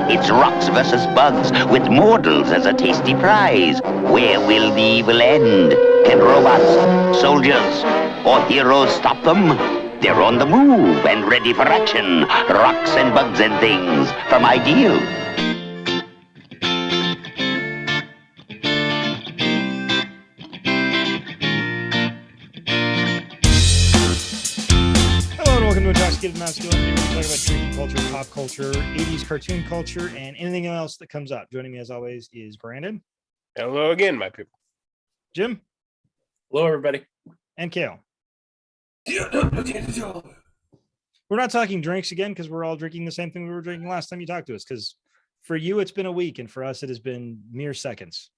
It's rocks versus bugs, with mortals as a tasty prize. Where will the evil end? Can robots, soldiers, or heroes stop them? They're on the move and ready for action. Rocks and bugs and things from Ideal. Hello and welcome to Intoxicated Masculine. Here we talk about drinking culture, pop culture, 80s cartoon culture, and anything else that comes up. Joining me as always is Brandon. Hello again, my people. Jim. Hello, everybody. And Kale. We're not talking drinks again because we're all drinking the same thing we were drinking last time you talked to us, because for you it's been a week and for us it has been mere seconds.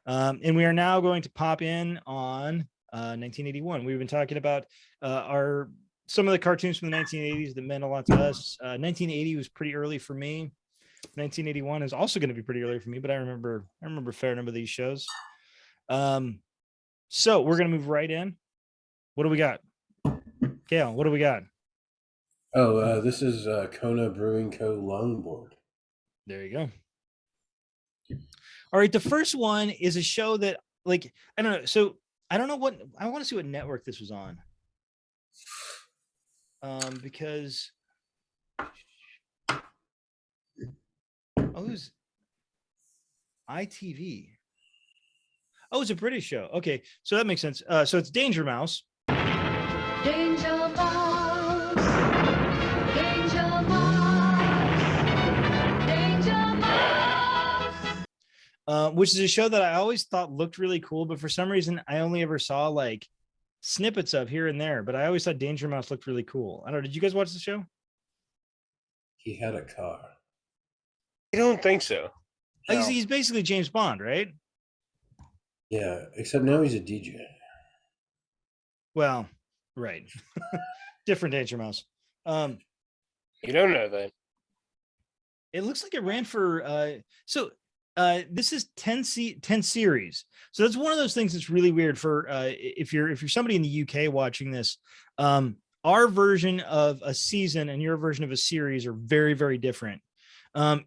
And we are now going to pop in on 1981. We've been talking about some of the cartoons from the 1980s that meant a lot to us. 1980 was pretty early for me. 1981 is also going to be pretty early for me, but I remember a fair number of these shows. So we're going to move right in. What do we got? Kale, what do we got? Oh, this is Kona Brewing Co. Longboard. There you go. All right, the first one is a show that, like, I don't know. So I don't know what, I want to see what network this was on. Because it was ITV. Oh, it's a British show. Okay, so that makes sense. So it's Danger Mouse. Danger Mouse, Danger Mouse, Danger Mouse. Which is a show that I always thought looked really cool, but for some reason I only ever saw like snippets of here and there. But I always thought Danger Mouse looked really cool. I don't know. Did you guys watch the show? He had a car. I don't think so. No. He's basically James Bond, right? Yeah, except now he's a DJ. Well, right. Different Danger Mouse. You don't know that. It looks like it ran for this is 10 series. So that's one of those things that's really weird for if you're somebody in the UK watching this. Our version of a season and your version of a series are very, very different.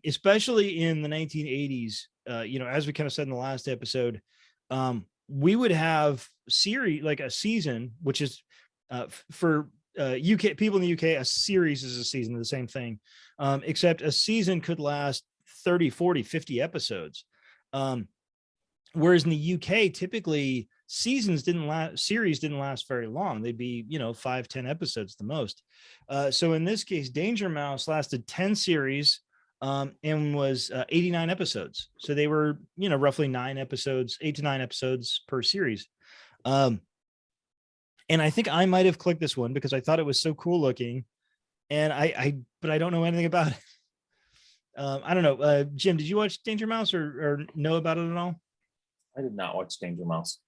Especially in the 1980s, as we kind of said in the last episode, we would have series like a season, which is for UK people in the UK, a series is a season of the same thing, except a season could last 30, 40, 50 episodes. Whereas in the UK, typically series didn't last very long. They'd be, 5, 10 episodes the most. So in this case, Danger Mouse lasted 10 series and was 89 episodes. So they were, roughly 8 to 9 episodes per series. And I think I might have clicked this one because I thought it was so cool looking, and but I don't know anything about it. I don't know. Jim, did you watch Danger Mouse or know about it at all? I did not watch Danger Mouse.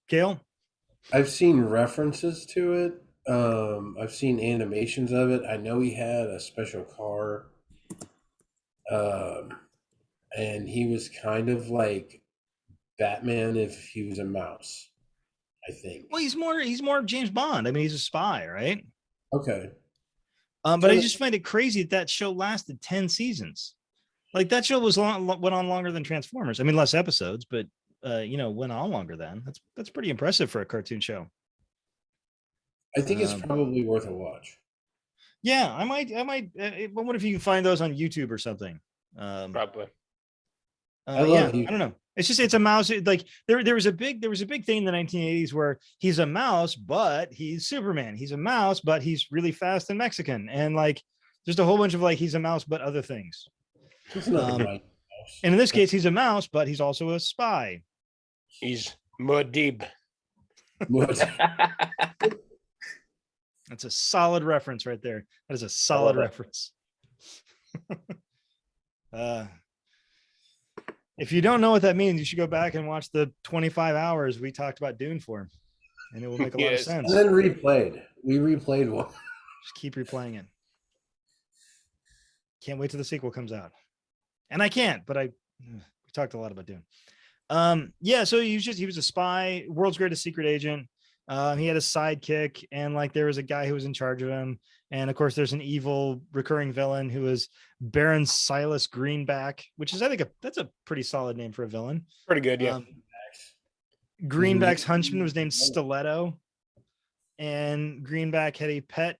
Gail? I've seen references to it. I've seen animations of it. I know he had a special car. And he was kind of like Batman if he was a mouse, I think. Well, he's more James Bond. I mean, he's a spy, right? Okay. But I just find it crazy that show lasted 10 seasons. Like that show went on longer than Transformers. I mean, less episodes, but went on longer than. That's pretty impressive for a cartoon show. I think it's probably worth a watch. Yeah, I might. What if you can find those on YouTube or something? Probably. I love you. I don't know. It's a mouse. Like there was a big thing in the 1980s where he's a mouse, but he's Superman. He's a mouse, but he's really fast and Mexican. And like, just a whole bunch of like, he's a mouse, but other things. It's not right mouse. And in this case, he's a mouse, but he's also a spy. He's Muad'Dib. That's a solid reference right there. That is a solid reference. If you don't know what that means, you should go back and watch the 25 hours we talked about Dune for, and it will make a lot of sense. And then replayed. We replayed one. Just keep replaying it. Can't wait till the sequel comes out. And I can't, but we talked a lot about Dune. So he was a spy, world's greatest secret agent. He had a sidekick, and like there was a guy who was in charge of him, And of course, there's an evil recurring villain who is Baron Silas Greenback, which is, I think, that's a pretty solid name for a villain. Pretty good, yeah. Greenback's henchman was named Stiletto, and Greenback had a pet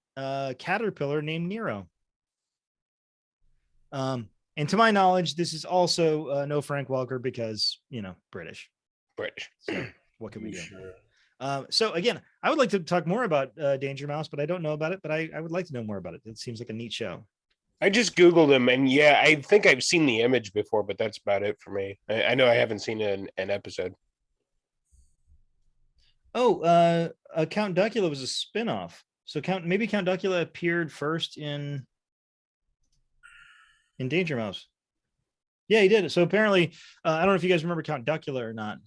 caterpillar named Nero. And to my knowledge, this is also no Frank Welker because, British. So what can we do? Sure. So again, I would like to talk more about Danger Mouse, but I don't know about it, but I would like to know more about it. It seems like a neat show. I just Googled him, and yeah, I think I've seen the image before, but that's about it for me. I know I haven't seen an episode. Oh, Count Duckula was a spinoff. So maybe Count Duckula appeared first in Danger Mouse. Yeah, he did. So apparently, I don't know if you guys remember Count Duckula or not.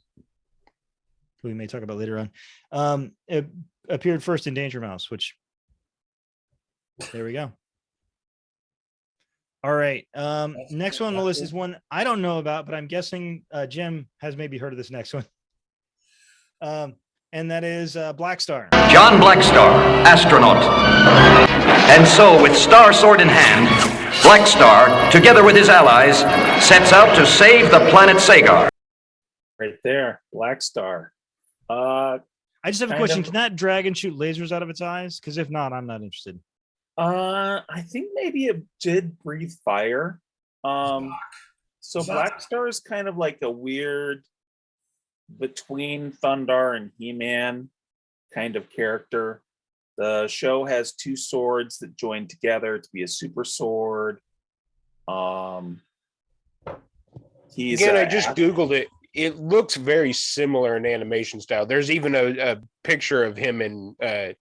We may talk about later on. It appeared first in Danger Mouse, which there we go. All right. Next one on the list is one I don't know about, but I'm guessing Jim has maybe heard of this next one. And that is Black Star. John Blackstar, astronaut. And so, with Star Sword in hand, Blackstar, together with his allies, sets out to save the planet Sagar. Right there, Black Star. I just have a kind question. of- Can that dragon shoot lasers out of its eyes? Because if not, I'm not interested. I think maybe it did breathe fire. So Black Star is kind of like a weird between Thundar and He-Man kind of character. The show has two swords that join together to be a super sword. He's Again, I just Googled it. It looks very similar in animation style. There's even a picture of him and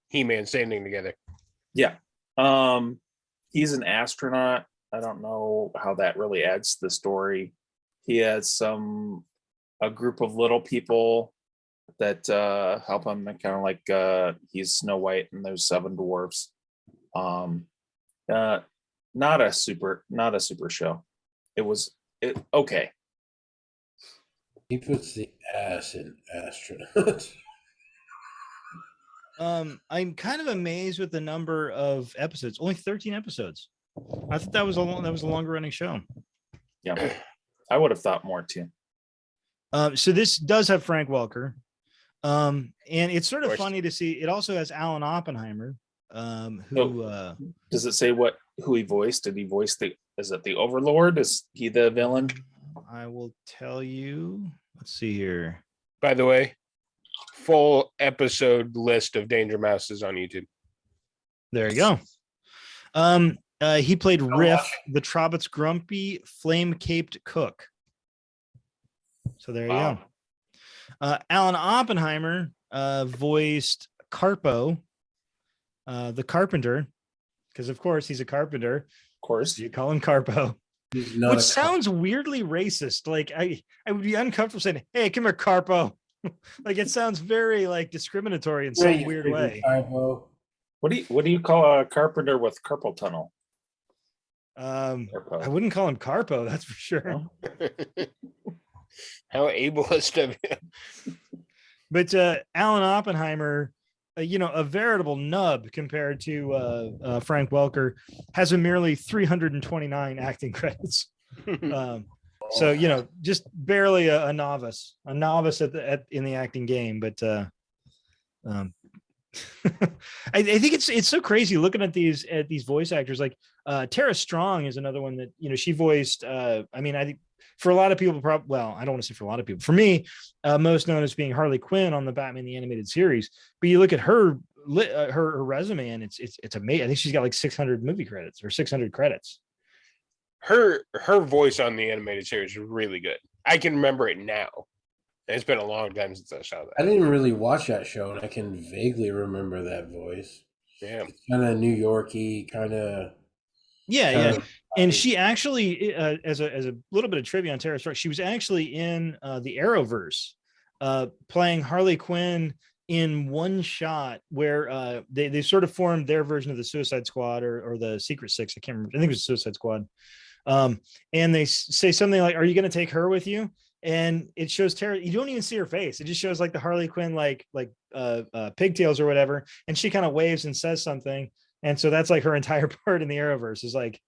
He-Man standing together. Yeah. He's an astronaut. I don't know how that really adds to the story. He has a group of little people that help him, kind of like he's Snow White and there's 7 dwarfs. Not a super show. It okay. He puts the ass in Astronaut. I'm kind of amazed with the number of episodes. Only 13 episodes. I thought that was a longer running show. Yeah. I would have thought more too. So this does have Frank Welker. And it's sort of course. funny to see. It also has Alan Oppenheimer, who Does it say who he voiced? Did he voice is it the Overlord? Is he the villain? I will tell you. Let's see here. By the way, full episode list of Danger Mouse is on YouTube. There you go. He played Riff, the Trobbit's grumpy, flame-caped cook. So there you go. Alan Oppenheimer voiced Carpo, the carpenter, because of course he's a carpenter. Of course. You call him Carpo, He's not which a sounds weirdly racist. Like I would be uncomfortable saying, "Hey, come here, Carpo." Like it sounds very like discriminatory in some weird way. Typo. What do you call a carpenter with carpal tunnel? I Carpo. wouldn't call him Carpo, that's for sure. No? How ableist of him. But Alan Oppenheimer, a veritable nub compared to Frank Welker, has a merely 329 acting credits. So just barely a novice in the acting game. But I think it's so crazy looking at these voice actors. Like Tara Strong is another one that she voiced. I think for a lot of people, I don't want to say for a lot of people. For me, most known as being Harley Quinn on the Batman the Animated Series. But you look at her resume, and it's amazing. I think she's got like 600 movie credits or 600 credits. Her voice on the animated series is really good. I can remember it now. It's been a long time since I saw that. I didn't really watch that show, and I can vaguely remember that voice. Yeah. Kind of New Yorky, kind of. Yeah. And she actually, as a little bit of trivia on Tara Strong, she was actually in the Arrowverse, playing Harley Quinn in one shot where they sort of formed their version of the Suicide Squad or the Secret Six. I can't remember. I think it was Suicide Squad. And they say something like, "Are you going to take her with you?" And it shows Tara. You don't even see her face. It just shows like the Harley Quinn like pigtails or whatever, and she kind of waves and says something. And so that's like her entire part in the Arrowverse is like,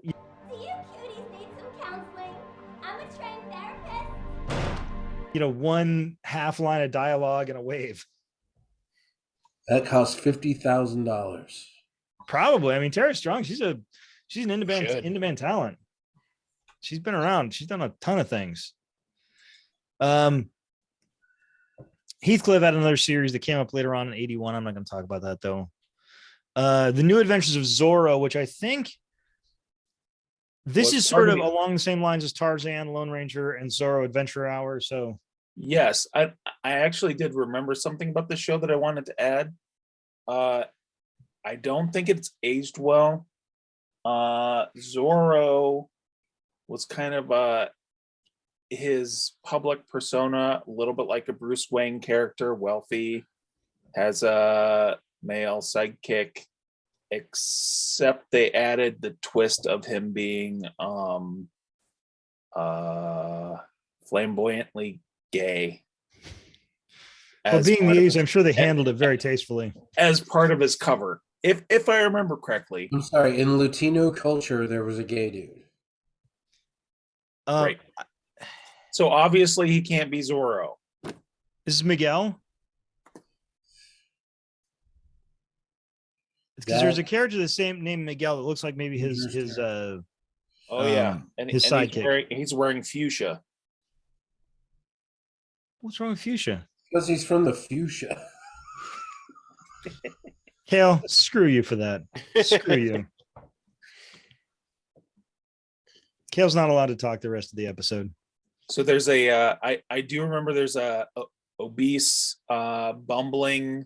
Do you cuties need some counseling? I'm a trained therapist. one half line of dialogue and a wave. That cost $50,000. Probably. I mean, Tara Strong, she's an Should. in-demand talent. She's been around. She's done a ton of things. Heathcliff had another series that came up later on in 81. I'm not going to talk about that though. The New Adventures of Zorro, which I think this is sort of along the same lines as Tarzan, Lone Ranger, and Zorro Adventure Hour. So Yes, I actually did remember something about the show that I wanted to add. I don't think it's aged well. Zorro was kind of his public persona, a little bit like a Bruce Wayne character, wealthy, has a male sidekick, except they added the twist of him being flamboyantly gay. well, being the 80s, I'm sure they handled it very tastefully. As part of his cover, if I remember correctly. I'm sorry, in Latino culture, there was a gay dude. Right. So obviously he can't be Zorro. This is Miguel. It's because there's a character the same name Miguel that looks like maybe his Oh yeah, and his sidekick. He's wearing fuchsia. What's wrong with fuchsia? Because he's from the fuchsia. Kale, screw you for that. Screw you. Kale's not allowed to talk the rest of the episode. So there's a I do remember there's a obese bumbling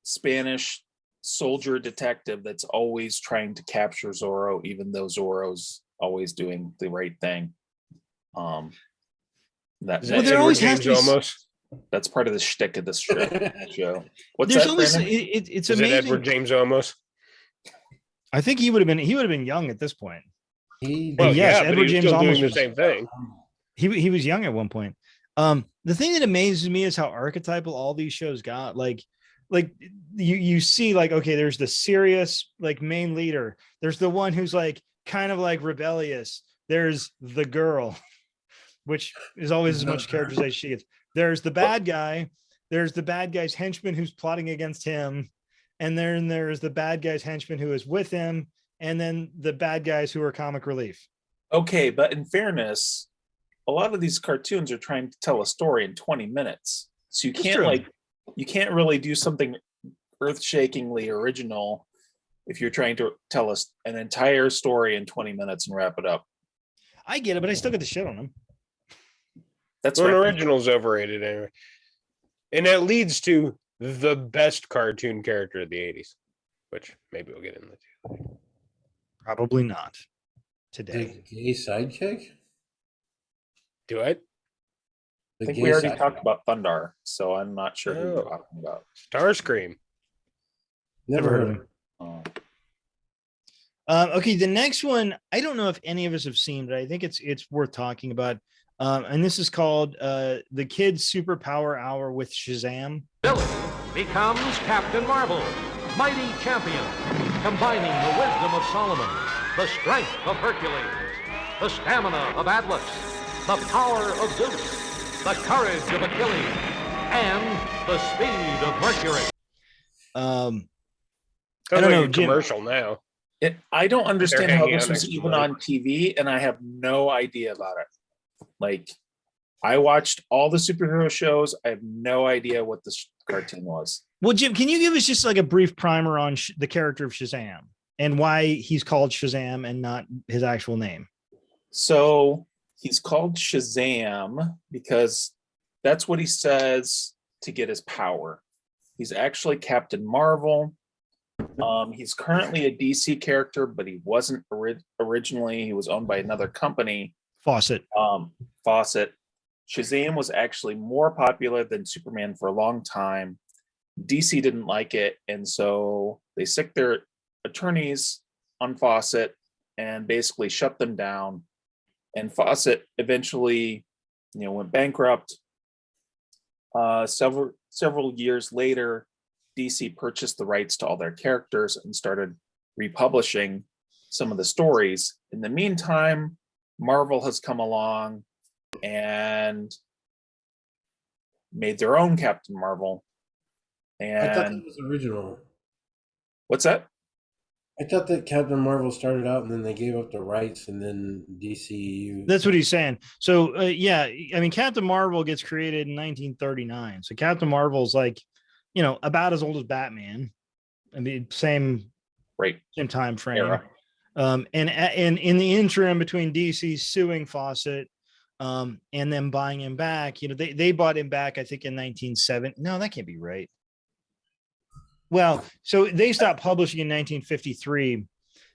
Spanish soldier detective that's always trying to capture Zorro, even though Zorro's always doing the right thing. There always has to be almost. That's part of the shtick of this show. What's There's that? always Brandon? it's Is amazing. it Edward James Olmos? I think he would have been young at this point. Well, yes, yeah, but Edward he was James still doing almost the was- same thing. He was young at one point. The thing that amazes me is how archetypal all these shows got. Like you see, like, okay, there's the serious like main leader. There's the one who's like kind of like rebellious. There's the girl, which is always as much characterization she gets. There's the bad guy. There's the bad guy's henchman who's plotting against him. And then there's the bad guy's henchman who is with him. And then the bad guys who are comic relief. Okay, but in fairness, a lot of these cartoons are trying to tell a story in 20 minutes. So you can't really do something earth-shakingly original if you're trying to tell us an entire story in 20 minutes and wrap it up. I get it, but I still get the shit on them. That's Well, an right. original's overrated anyway. And that leads to the best cartoon character of the 80s, which maybe we'll get into. Probably not today. The gay sidekick? Do it? I The think gay we already sidekick. talked about Thundar, so I'm not sure who Oh. you're talking about. Starscream. Never heard of him. Okay, the next one, I don't know if any of us have seen, but I think it's worth talking about. And this is called The Kids Superpower Hour with Shazam. Billy becomes Captain Marvel, mighty champion, combining the wisdom of Solomon, the strength of Hercules, the stamina of Atlas, the power of Zeus, the courage of Achilles, and the speed of Mercury. I don't know, a Jim. commercial now. I don't understand They're how hanging this out was next to even Blade. on TV, and I have no idea about it. Like, I watched all the superhero shows. I have no idea what this cartoon was. Well, Jim, can you give us just like a brief primer on the character of Shazam and why he's called Shazam and not his actual name? So he's called Shazam because that's what he says to get his power. He's actually Captain Marvel. He's currently a DC character, but he wasn't originally. He was owned by another company. Fawcett. Fawcett. Shazam was actually more popular than Superman for a long time. DC didn't like it, and so they sicked their attorneys on Fawcett and basically shut them down. And Fawcett eventually, went bankrupt. Several years later, DC purchased the rights to all their characters and started republishing some of the stories. In the meantime, Marvel has come along and made their own Captain Marvel. I thought that And was original. what's that? I thought that Captain Marvel started out and then they gave up the rights and then DCU. That's what he's saying. So yeah, I mean, Captain Marvel gets created in 1939. So Captain Marvel's like, about as old as Batman. I mean, same time frame. Era. And in the interim between DC suing Fawcett and then buying him back, they bought him back, I think, in 1970. No, that can't be right. Well, so they stopped publishing in 1953.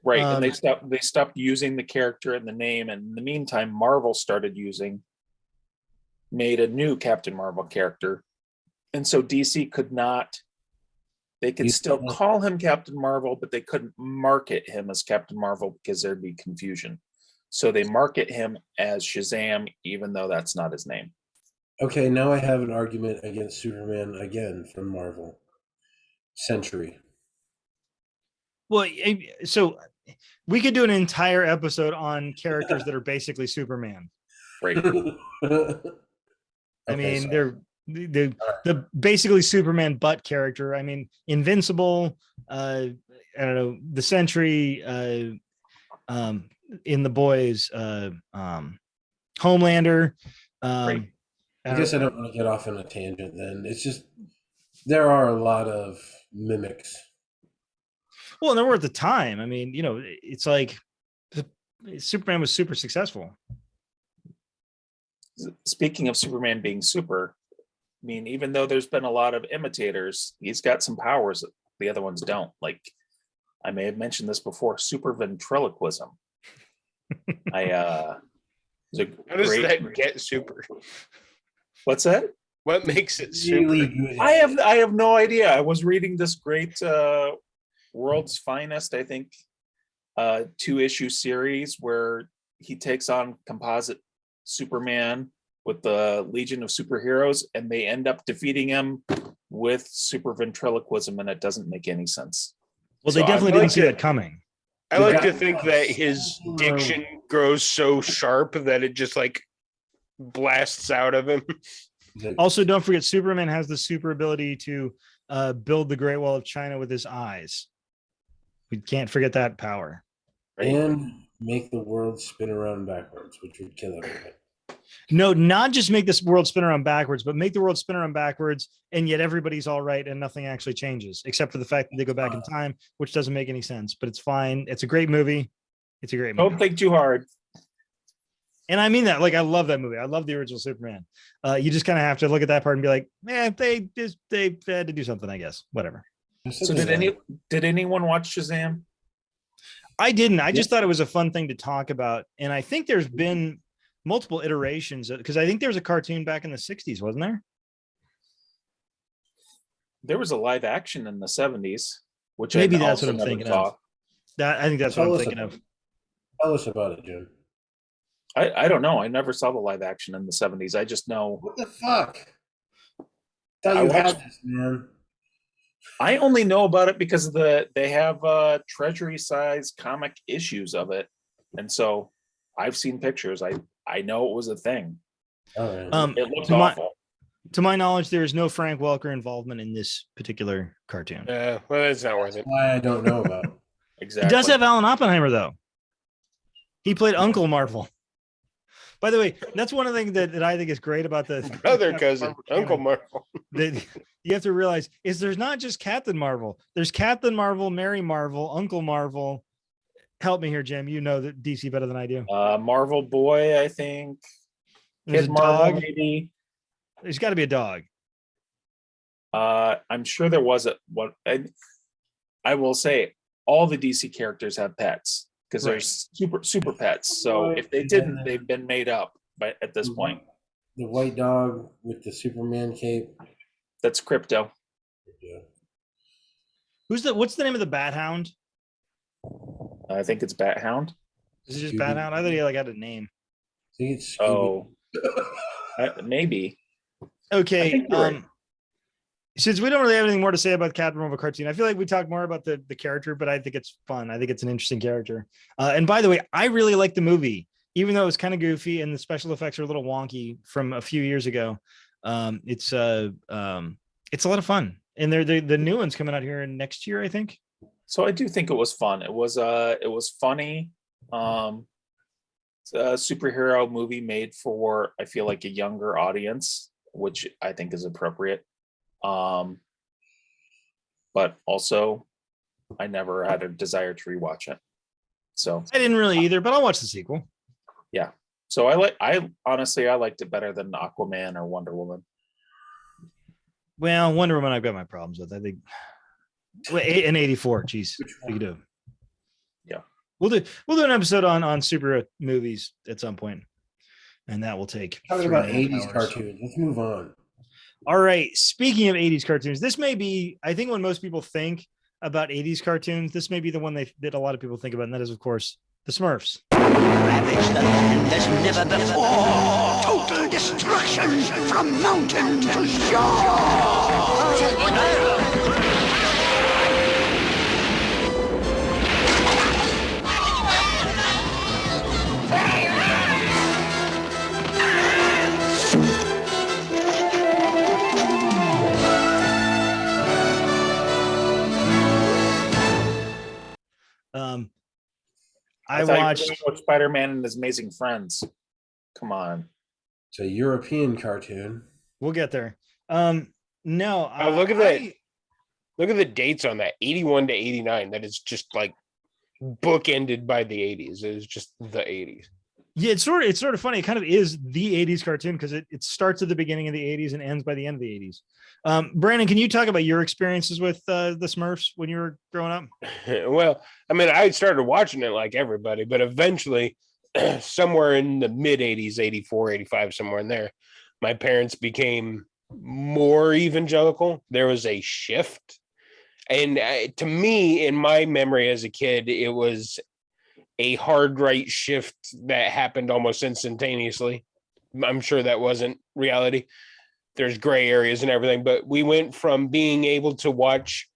Right. And they stopped using the character and the name. And in the meantime, Marvel made a new Captain Marvel character. And so DC they could still call him Captain Marvel, but they couldn't market him as Captain Marvel because there'd be confusion. So they market him as Shazam, even though that's not his name. Okay, now I have an argument against Superman again from Marvel. Century. Well, so we could do an entire episode on characters that are basically Superman. Right. I mean, they're the basically Superman butt character. I mean, Invincible, I don't know, the Sentry, in The Boys, Homelander. I guess I don't want to get off on a tangent then. It's just there are a lot of mimics. Well, there were at the time. I mean, it's like Superman was super successful. Speaking of Superman being super, I mean, even though there's been a lot of imitators, he's got some powers that the other ones don't. Like, I may have mentioned this before, super ventriloquism. How does that get super? What's that? What makes it super? I have no idea. I was reading this great World's Finest, I think, 2-issue series where he takes on composite Superman with the Legion of Superheroes, and they end up defeating him with super ventriloquism, and it doesn't make any sense. Well, they definitely didn't see that coming. I like to think that his diction grows so sharp that it just like blasts out of him. Also, don't forget, Superman has the super ability to build the Great Wall of China with his eyes. We can't forget that power. And make the world spin around backwards, which would kill everybody. No, not just make this world spin around backwards, but make the world spin around backwards, and yet everybody's all right and nothing actually changes, except for the fact that they go back in time, which doesn't make any sense. But it's fine. It's a great movie. It's a great movie. Don't think too hard. And I mean that. Like, I love that movie. I love the original Superman. You just kind of have to look at that part and be like, they had to do something, I guess. Whatever. So did anyone watch Shazam? I didn't. I just thought it was a fun thing to talk about. And I think there's been multiple iterations, because I think there was a cartoon back in the 60s, wasn't there? There was a live action in the 70s, which maybe I that's what also I'm never thinking saw. of. I think that's what I'm thinking of. Tell us about it, Jim. I don't know. I never saw the live action in the 70s. I just know. What the fuck? Thought you had this, man. I only know about it because they have treasury size comic issues of it, and so I've seen pictures. I know it was a thing. All right. It looked awful. To my knowledge, there is no Frank Welker involvement in this particular cartoon. Well, it's not worth it. Why I don't know about it. Exactly. He does have Alan Oppenheimer, though. He played Uncle Marvel. By the way, that's one of the things that I think is great about the brother cousin, Uncle Marvel. That you have to realize is there's not just Captain Marvel. There's Captain Marvel, Mary Marvel, Uncle Marvel. Help me here, Jim. You know that DC better than I do. Marvel Boy, I think. There's Kid a Marvel, dog. maybe. There's got to be a dog. I'm sure there was one. I will say all the DC characters have pets because there's super pets. So if they didn't, they've been made up at this point. The white dog with the Superman cape. That's Crypto. Yeah. What's the name of the Bat Hound? I think it's Bat Hound. Is it just Bat Hound? I thought he had a name. I think it's Scooby. Maybe. Okay. Right. Since we don't really have anything more to say about Captain Marvel cartoon, I feel like we talk more about the character, but I think it's fun. I think it's an interesting character. And by the way, I really like the movie, even though it was kind of goofy and the special effects are a little wonky from a few years ago. It's a lot of fun, and the new one's coming out here next year, I think. So I do think it was fun. It was funny. It's a superhero movie made for, I feel like, a younger audience, which I think is appropriate. But also I never had a desire to rewatch it. So I didn't really either, but I'll watch the sequel. yeah. So I honestly liked it better than Aquaman or Wonder Woman. Well, Wonder Woman, I've got my problems with. I think in '84. Geez, we could do. Yeah, we'll do an episode on super movies at some point, and that will take. Talking about 80s cartoons. Let's move on. All right. Speaking of 80s cartoons, this may be, I think, when most people think about 80s cartoons, this may be the one that a lot of people think about, and that is, of course, the Smurfs. Ravage the land as never before. Total destruction from mountain to I watched Spiderman and His Amazing Friends. Come on. It's a European cartoon. We'll get there. No, look at that. Look at the dates on that. 81 to 89. That is just like bookended by the 80s. It is just the 80s. Yeah, it's sort of funny. It kind of is the 80s cartoon because it starts at the beginning of the 80s and ends by the end of the 80s. Brandon, can you talk about your experiences with the Smurfs when you were growing up? Well, I mean, I started watching it like everybody, but eventually somewhere in the mid 80s, 84, 85, somewhere in there, my parents became more evangelical. There was a shift. And to me, in my memory as a kid, it was a hard right shift that happened almost instantaneously. I'm sure that wasn't reality. There's gray areas and everything, but we went from being able to watch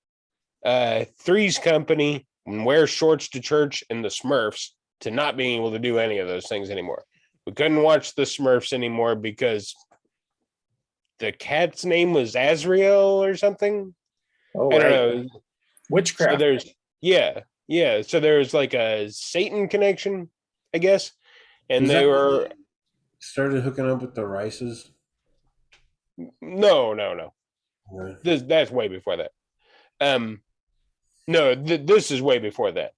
Three's Company and wear shorts to church and the Smurfs to not being able to do any of those things anymore. We couldn't watch the Smurfs anymore because the cat's name was Azrael or something. Oh, I don't know. Witchcraft. So there's yeah. So there's like a Satan connection, I guess. And they were started hooking up with the Rices. No. Right. That's way before that. No, this is way before that.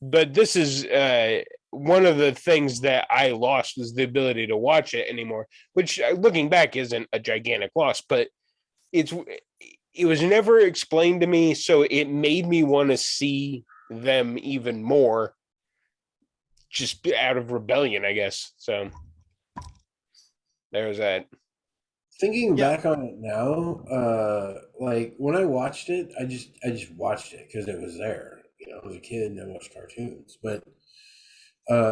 But this is one of the things that I lost was the ability to watch it anymore, which looking back isn't a gigantic loss, but it was never explained to me, so it made me want to see them even more, just out of rebellion, I guess. So there's that. Thinking back on it now, like when I watched it, I just watched it because it was there. You know, I was a kid and I watched cartoons. But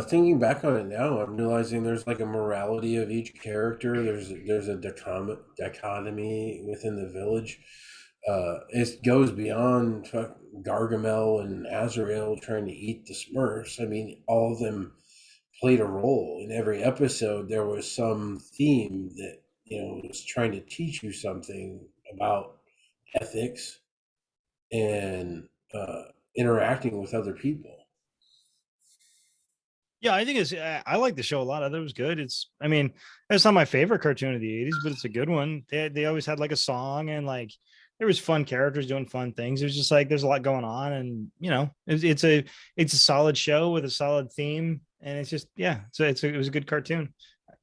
thinking back on it now, I'm realizing there's like a morality of each character. There's a dichotomy within the village. It goes beyond Gargamel and Azrael trying to eat the Smurfs. I mean, all of them played a role. In every episode, there was some theme that, you know, was trying to teach you something about ethics and interacting with other people. Yeah, I think I like the show a lot. I thought it was good. It's not my favorite cartoon of the 80s, but it's a good one. They always had like a song and like there was fun characters doing fun things. It was just like there's a lot going on, and you know, it's a solid show with a solid theme, and it's just it was a good cartoon.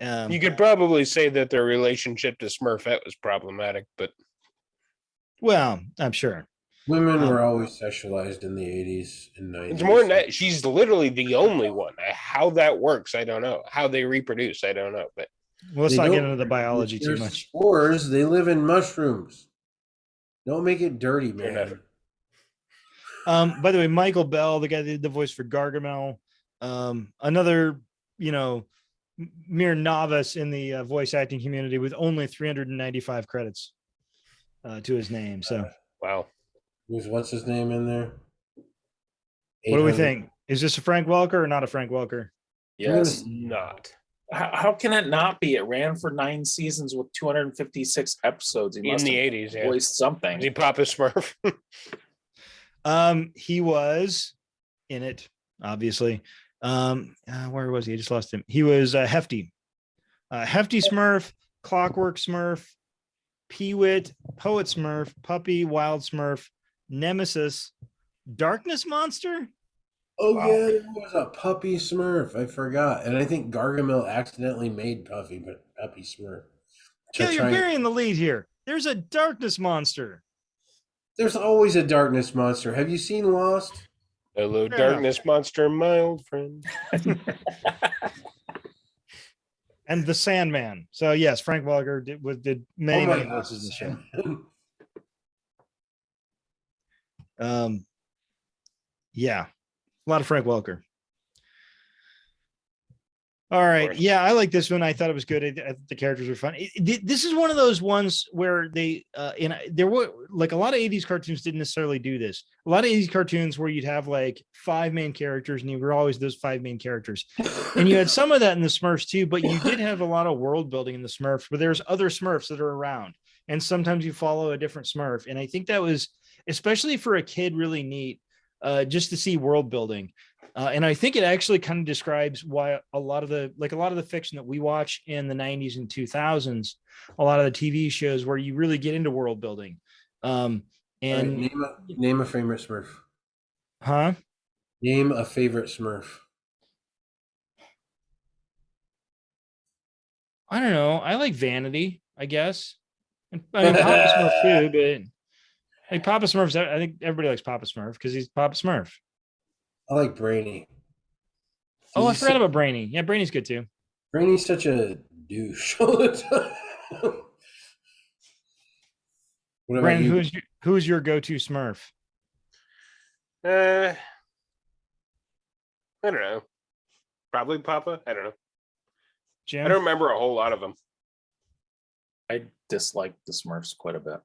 You could probably say that their relationship to Smurfette was problematic, but well, I'm sure women were always sexualized in the 80s and 90s. It's more than that. She's literally the only one. How that works, I don't know. How they reproduce, I don't know. But let's not get into the biology too much. Spores, they live in mushrooms. Don't make it dirty, man. By the way, Michael Bell, the guy that did the voice for Gargamel, another, mere novice in the voice acting community with only 395 credits. to his name. So Wow. What's his name in there? what do we 800. think? Is this a Frank Welker or not a Frank Welker? Yes. Not. How can it not be? It ran for 9 seasons with 256 episodes. He In must the have 80s, yeah. voiced something. Was he Papa Smurf? He was in it, obviously. Where was he? I just lost him. He was Hefty. Hefty Smurf, Clockwork Smurf, Peewit, Poet Smurf, Puppy, Wild Smurf, Nemesis, Darkness Monster. Oh yeah, there was a Puppy Smurf. I forgot, and I think Gargamel accidentally made Puppy Smurf. Yeah, you're burying the lead here. There's a Darkness Monster. There's always a Darkness Monster. Have you seen Lost? Hello, Fair darkness monster, my old friend. And the Sandman. So yes, Frank Welker did many voices in the show. Yeah, a lot of Frank Welker. All right, yeah, I like this one. I thought it was good. I thought the characters were fun. This is one of those ones where there were like a lot of 80s cartoons didn't necessarily do this. A lot of 80s cartoons where you'd have like 5 main characters, and you were always those 5 main characters. And you had some of that in the Smurfs too, but you did have a lot of world building in the Smurfs, where there's other Smurfs that are around, and sometimes you follow a different Smurf. And I think that was, especially for a kid, really neat, just to see world building. And I think it actually kind of describes why a lot of the fiction that we watch in the 90s and 2000s, a lot of the TV shows where you really get into world building. And right, name a favorite Smurf. Huh? Name a favorite Smurf. I don't know. I like Vanity, I guess. And, I mean, Papa Smurf too, but like Papa Smurf's, I think everybody likes Papa Smurf because he's Papa Smurf. I like Brainy. Oh, I forgot about Brainy. Yeah, Brainy's good too. Brainy's such a douche all the time. What about Brandon, you? who's your go-to Smurf? I don't know. Probably Papa. I don't know. Jim? I don't remember a whole lot of them. I dislike the Smurfs quite a bit.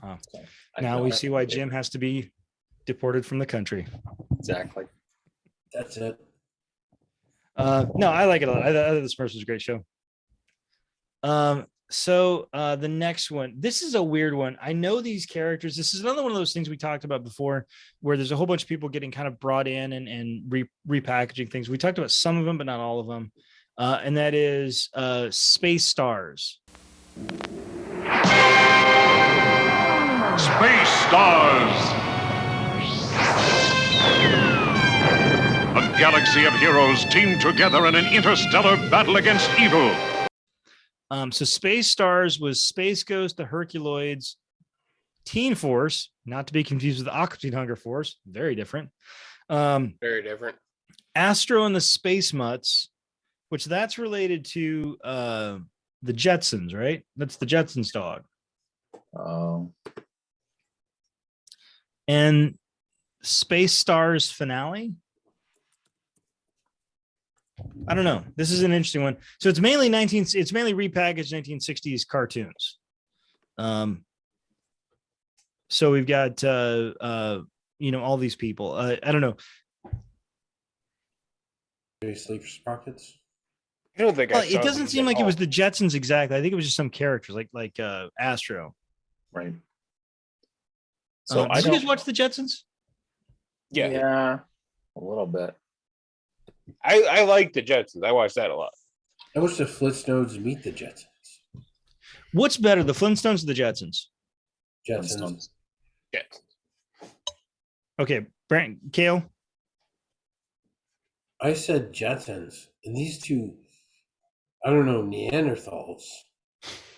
Oh. So Now we see why Jim has to be deported from the country. Exactly. That's it. No, I like it a lot. I thought the Smurfs was a great show. So the next one, this is a weird one. I know these characters. This is another one of those things we talked about before, where there's a whole bunch of people getting kind of brought in and repackaging things. We talked about some of them, but not all of them. And that is Space Stars. Space Stars. A galaxy of heroes team together in an interstellar battle against evil. So Space Stars was Space Ghost, the Herculoids, Teen Force, not to be confused with the Aqua Teen Hunger Force, very different. Very different. Astro and the Space Mutts, which that's related to the Jetsons, right? That's the Jetsons dog. Oh. And Space Stars Finale. I don't know. This is an interesting one. So it's mainly repackaged 1960s cartoons. So we've got all these people. I don't know. Sleep Sprockets. I don't think It doesn't seem like it was the Jetsons exactly. I think it was just some characters like Astro. Right. So Did you guys watch the Jetsons? Yeah, a little bit. I like the Jetsons. I watched that a lot. I wish the Flintstones meet the Jetsons. What's better, the Flintstones or the Jetsons? Jetsons. Jetsons. Okay, Brent, Kale. I said Jetsons, and these two, I don't know, Neanderthals.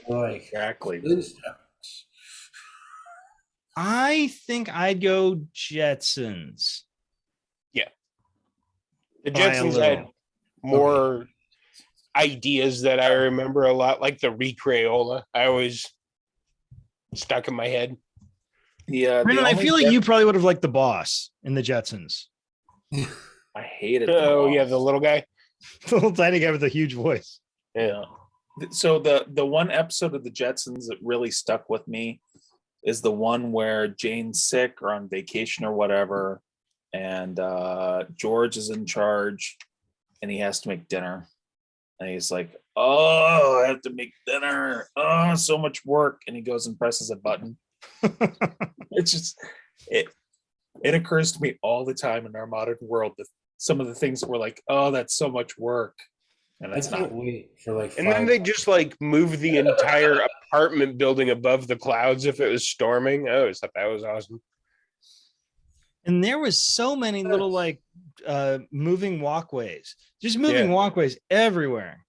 Like Exactly. Flintstones. I think I'd go Jetsons. Yeah. The By a Jetsons little. had more ideas that I remember a lot, like the Recreola. I always stuck in my head. Yeah. Brandon, I feel like you probably would have liked the boss in the Jetsons. I hated. Oh, yeah, the little guy. The little tiny guy with a huge voice. Yeah. So the one episode of the Jetsons that really stuck with me is the one where Jane's sick or on vacation or whatever, and George is in charge, and he has to make dinner, and he's like, "Oh, I have to make dinner. Oh, so much work," and he goes and presses a button. It's just it occurs to me all the time in our modern world that some of the things were like, "Oh, that's so much work." And I can't wait for like. And then they just like move the entire apartment building above the clouds if it was storming. I always thought that was awesome. And there was so many little like moving walkways, just moving walkways everywhere.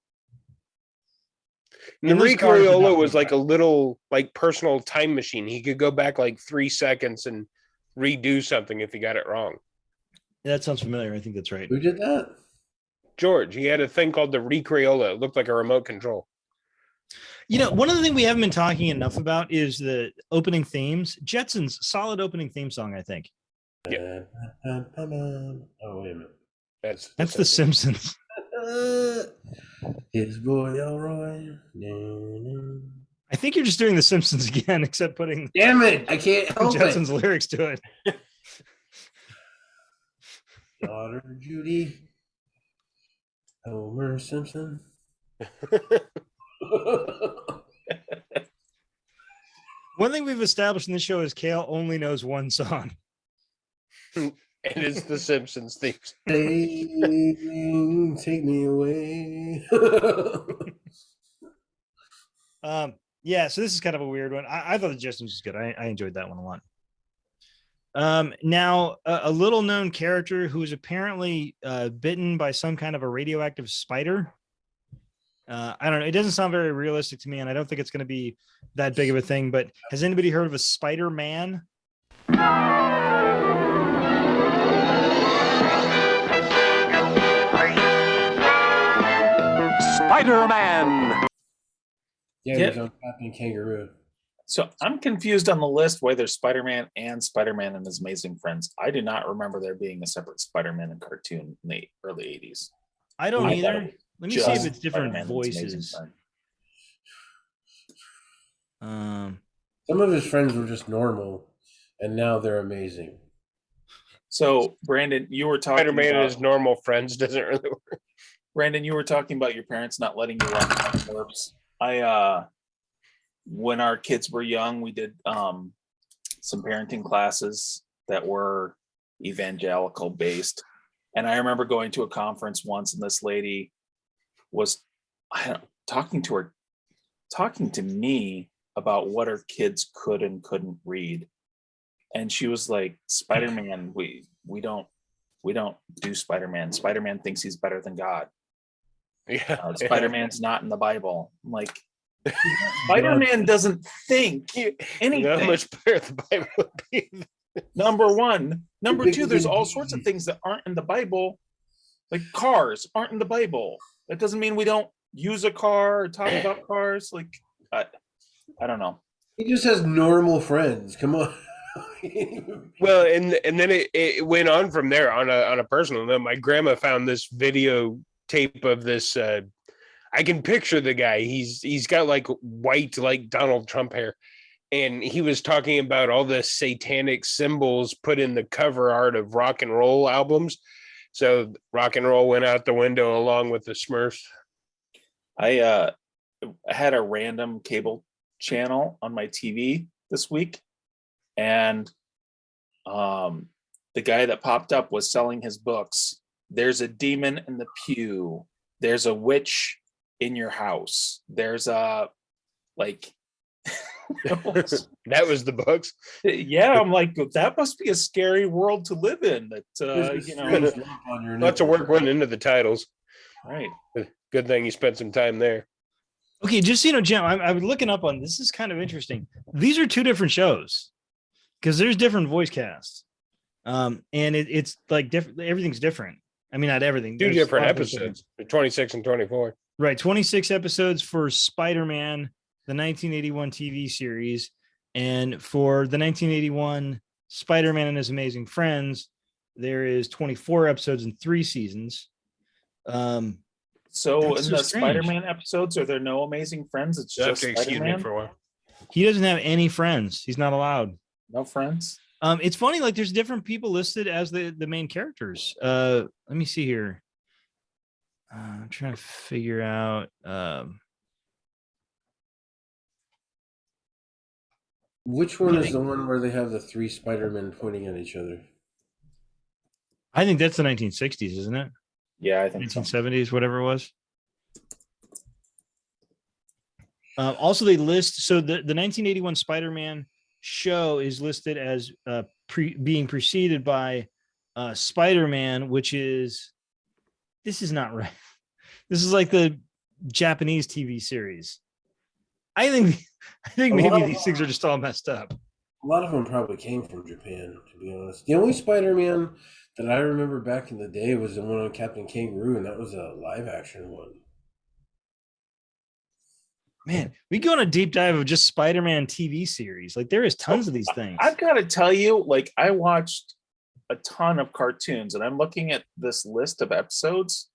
And Rick Raiola was like a little like personal time machine. He could go back like 3 seconds and redo something if he got it wrong. Yeah, that sounds familiar. I think that's right. Who did that? George. He had a thing called the Rick Raiola. It looked like a remote control. You know, one of the things we haven't been talking enough about is the opening themes. Jetsons, solid opening theme song, I think. Yeah. Oh, wait a minute. That's the Simpsons. His boy Elroy. I think you're just doing the Simpsons again, except putting Damn it, I can't help Jetsons it. lyrics to it. Daughter Judy. Homer Simpson. One thing we've established in this show is Kale only knows one song. And it's the Simpsons theme. Take me away. Yeah, so this is kind of a weird one. I thought the Jetsons was good. I enjoyed that one a lot. Now, a little known character who is apparently bitten by some kind of a radioactive spider. I don't know. It doesn't sound very realistic to me, and I don't think it's going to be that big of a thing. But has anybody heard of a Spider-Man? Spider-Man. Yeah, he's on Captain Kangaroo. So I'm confused on the list why there's Spider-Man and Spider-Man and His Amazing Friends. I do not remember there being a separate Spider-Man and cartoon in the early 80s. I don't I either. Let me see if it's different Spider-Man and His Amazing voices. Friends. Some of his friends were just normal, and now they're amazing. So, Brandon, you were talking Spider-Man about, and his normal friends doesn't really work. Brandon, you were talking about your parents not letting you watch Smurfs. When our kids were young, we did some parenting classes that were evangelical based. And I remember going to a conference once, and this lady was talking to me about what her kids could and couldn't read. And she was like, Spider-Man, we don't do Spider-Man. Spider-Man thinks he's better than God. Yeah. Spider-Man's not in the Bible. I'm like, Spider-Man doesn't think anything. You know how much better the Bible would be. Number one. Number two, there's all sorts of things that aren't in the Bible. Like cars aren't in the Bible. That doesn't mean we don't use a car or talk about cars. Like, I don't know. He just has normal friends. Come on. Well, and then it went on from there on a personal note. My grandma found this video tape of this. I can picture the guy. He's got like white, like Donald Trump hair, and he was talking about all the satanic symbols put in the cover art of rock and roll albums. So rock and roll went out the window along with the Smurfs. I had a random cable channel on my TV this week, and the guy that popped up was selling his books. There's a demon in the pew. There's a witch in your house. There's a like that was the books. Yeah, I'm like, that must be a scary world to live in. That Lots of work went into the titles. Right. Good thing you spent some time there. Okay, just Jim, I was looking up on this. Is kind of interesting. These are two different shows because there's different voice casts, and it's like different. Everything's different. I mean, not everything. Two different episodes, 26 and 24. Right, 26 episodes for Spider-Man, the 1981 TV series, and for the 1981 Spider-Man and His Amazing Friends, there is 24 episodes and 3 seasons. So That's in so the strange. Spider-Man episodes, are there no amazing friends? It's You have just to excuse me Spider-Man. for a while. He doesn't have any friends. He's not allowed. No friends. It's funny, like there's different people listed as the main characters. Let me see here. I'm trying to figure out. Which one is the one where they have the 3 Spider-Men pointing at each other? I think that's the 1960s, isn't it? Yeah, I think so. 1970s, whatever it was. Also, they list so the 1981 Spider-Man show is listed as being preceded by Spider-Man, which is this is not right. This is like the Japanese TV series. I think maybe these things are just all messed up. A lot of them probably came from Japan, to be honest. The only Spider-Man that I remember back in the day was the one on Captain Kangaroo, and that was a live-action one. Man, we go on a deep dive of just Spider-Man TV series. Like there is tons of these things. I've got to tell you, like I watched a ton of cartoons, and I'm looking at this list of episodes,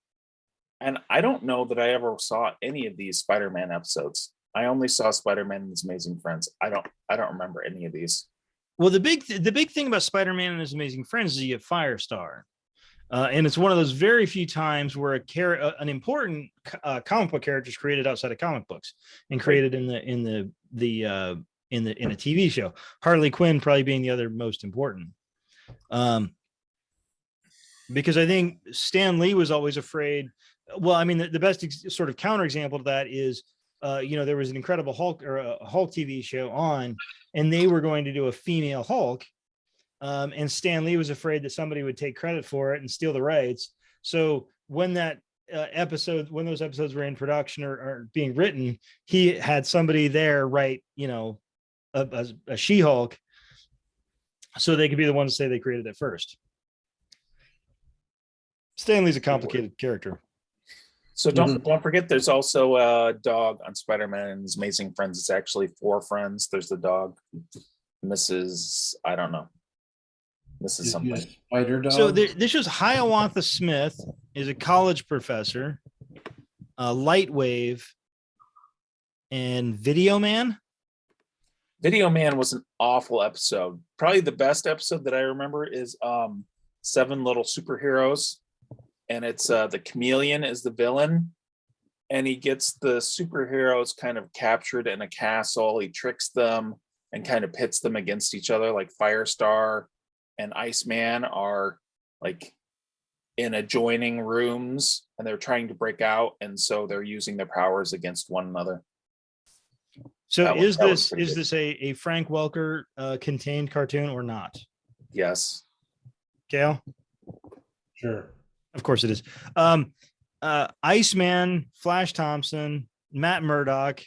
and I don't know that I ever saw any of these Spider-Man episodes. I only saw Spider-Man and His Amazing Friends. I don't remember any of these. Well, the big thing about Spider-Man and His Amazing Friends is you get Firestar, and it's one of those very few times where an important comic book character is created outside of comic books and created in a TV show. Harley Quinn probably being the other most important, because I think Stan Lee was always afraid. Well, I mean, the best sort of counterexample to that is. There was an Incredible Hulk or a Hulk TV show on, and they were going to do a female Hulk. And Stan Lee was afraid that somebody would take credit for it and steal the rights. So when that when those episodes were in production or being written, he had somebody there write, a She-Hulk, so they could be the ones to say they created it first. Stan Lee's a complicated character. So don't forget, there's also a dog on Spider-Man and His Amazing Friends. It's actually 4 friends. There's the dog, Mrs. I don't know, Mrs. something. Spider dog. So this shows Hiawatha Smith is a college professor, Lightwave, and Video Man. Video Man was an awful episode. Probably the best episode that I remember is 7 Little Superheroes. And it's the Chameleon is the villain, and he gets the superheroes kind of captured in a castle. He tricks them and kind of pits them against each other, like Firestar and Iceman are like in adjoining rooms, and they're trying to break out, and so they're using their powers against one another. So is this a Frank Welker contained cartoon or not? Yes. Gail? Sure. Of course it is. Iceman, Flash Thompson, Matt Murdock,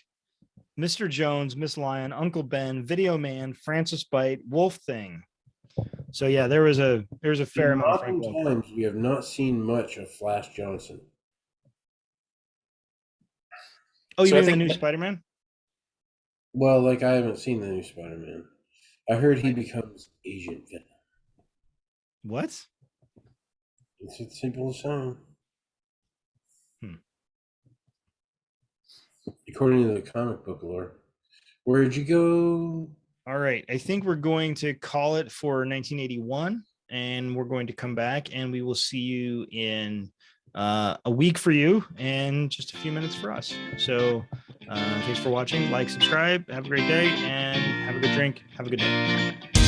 Mr. Jones, Miss Lion, Uncle Ben, Video Man, Francis Bite, Wolf Thing. So yeah, there's a fair amount of Frank Welker. Times we have not seen much of Flash Johnson. Oh, you So I mean the think new Spider-Man? Well, like I haven't seen the new Spider-Man. I heard he becomes Agent Venom. What? It's as simple as that. According to the comic book lore. Where'd you go? All right. I think we're going to call it for 1981, and we're going to come back, and we will see you in a week for you and just a few minutes for us. So thanks for watching. Like, subscribe. Have a great day, and have a good drink. Have a good day.